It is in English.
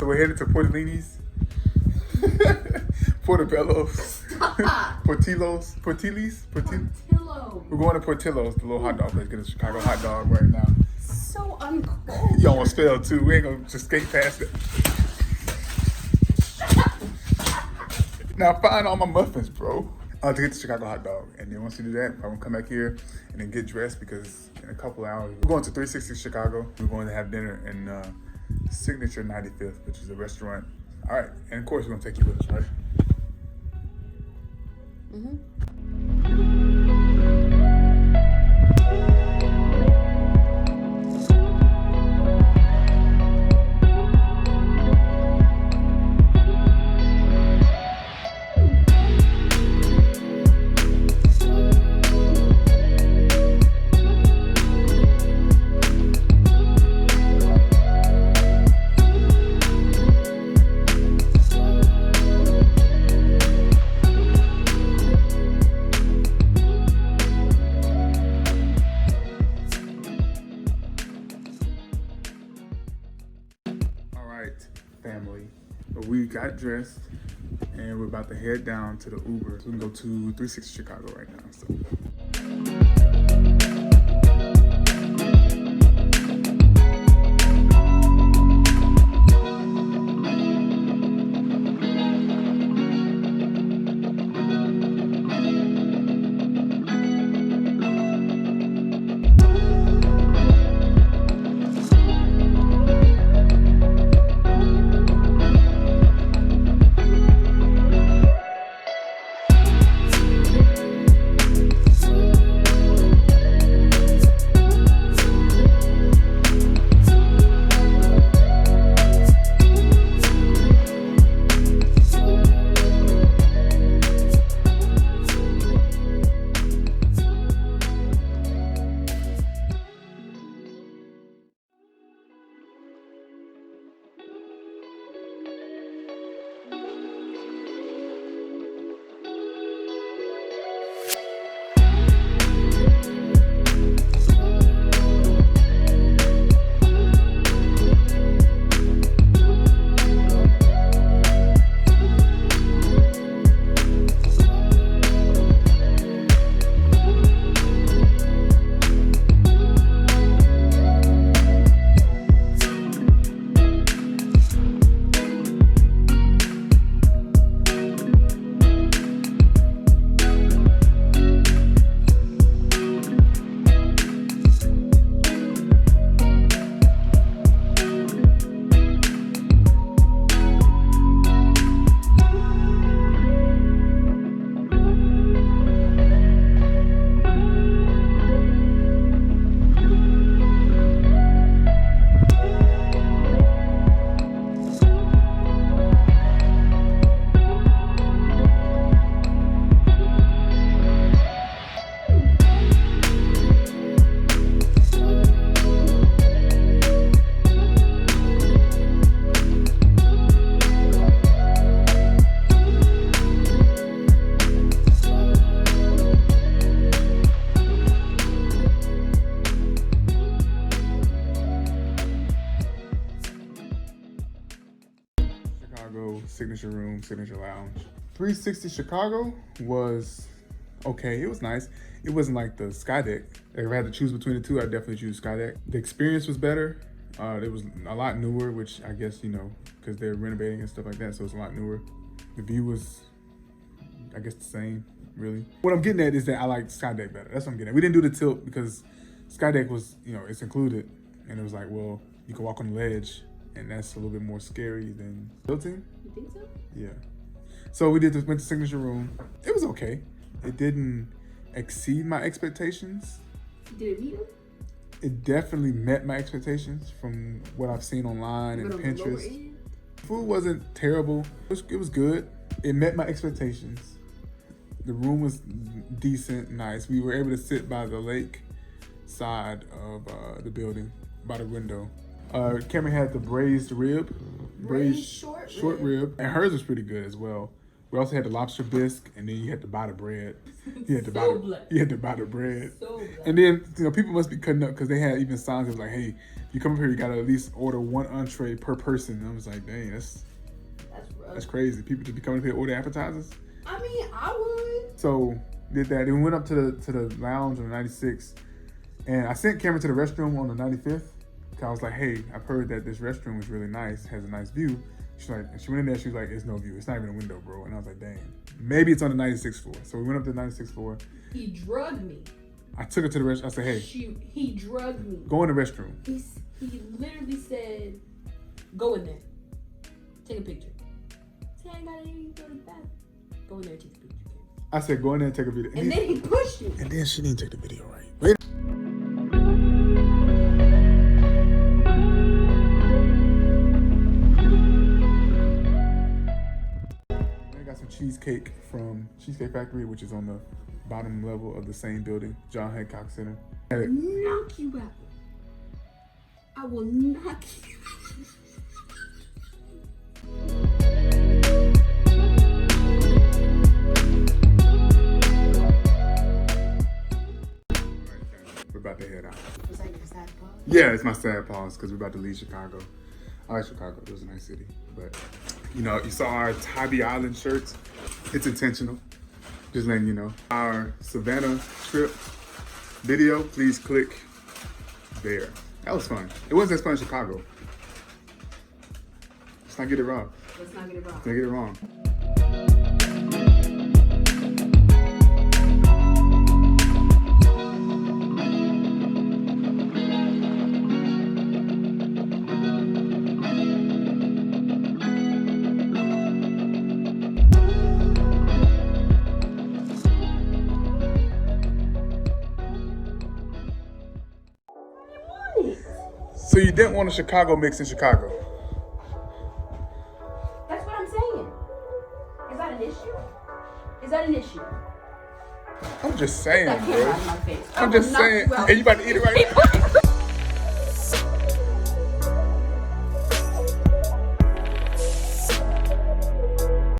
So we're headed to Portellini's, Portobello's, Portillos. Portillo. We're going to Portillo's, the little hot dog place. Get a Chicago hot dog right now. So uncool. You almost fell too. We ain't gonna just skate past it. Now find all my muffins, bro. To get the Chicago hot dog. And then once you do that, I'm gonna come back here and then get dressed because in a couple hours, we're going to 360 Chicago. We're going to have dinner in Signature 95th, which is a restaurant. All right, and of course we're gonna take you with us, right? Family, but we got dressed and we're about to head down to the Uber. So we can go to 360 Chicago right now. So. Signature room, signature lounge. 360 Chicago was okay. It was nice. It wasn't like the Sky Deck. If I had to choose between the two, I'd definitely choose Sky Deck. The experience was better. It was a lot newer, which I guess, you know, because they're renovating and stuff like that, so it's a lot newer. The view was, I guess, the same, really. What I'm getting at is that I like Sky Deck better. That's what I'm getting at. We didn't do the tilt because Sky Deck was, you know, it's included. And it was like, well, you can walk on the ledge, and that's a little bit more scary than tilting. You think so? Yeah. So we went to Signature Room. It was okay. It didn't exceed my expectations. Did it meet them? It definitely met my expectations from what I've seen online and Pinterest. Food wasn't terrible. It was good. It met my expectations. The room was decent, nice. We were able to sit by the lake side of the building, by the window. Cameron had the braised rib. Braised short rib. And hers was pretty good as well. We also had the lobster bisque, and then you had to buy the bread. You had to buy So the black. you had to buy the bread. So black. And then people must be cutting up because they had even signs that was like, "Hey, you come up here, you gotta at least order 1 entree per person." And I was like, "Dang, that's rough. crazy." People to be coming up here to order appetizers. I mean, I would. So did that. Then we went up to the lounge on the 96, and I sent Cameron to the restroom on the 95th. Cause I was like, "Hey, I've heard that this restroom is really nice, has a nice view." She's like, and she went in there. She was like, "It's no view. It's not even a window, bro." And I was like, "Dang, maybe it's on the 96th floor." So we went up to the 96th floor. He drugged me. I took her to the restroom. I said, "Hey, He drugged me. go in the restroom." He literally said, "Go in there. Take a picture." Say, "I ain't got anything to go to the bathroom." Go in there and take a picture. I said, "Go in there and take a video." And then he pushed me. And then she didn't take the video right. Wait. I got some cheesecake from Cheesecake Factory, which is on the bottom level of the same building, John Hancock Center. Knock you out. I will knock you We're about to head out. Was that your sad pause? Yeah, it's my sad pause because we're about to leave Chicago. I like Chicago. It was a nice city. But, you saw our Tybee Island shirts. It's intentional. Just letting you know. Our Savannah trip video, please click there. That was fun. It wasn't as fun as Chicago. Let's not get it wrong. Let's not get it wrong. Let's not get it wrong. So you didn't want a Chicago mix in Chicago? That's what I'm saying. Is that an issue? Is that an issue? I'm just saying, That bro. camera out of my face. I I'm will just knock saying. you out. Hey, you about to eat it right now?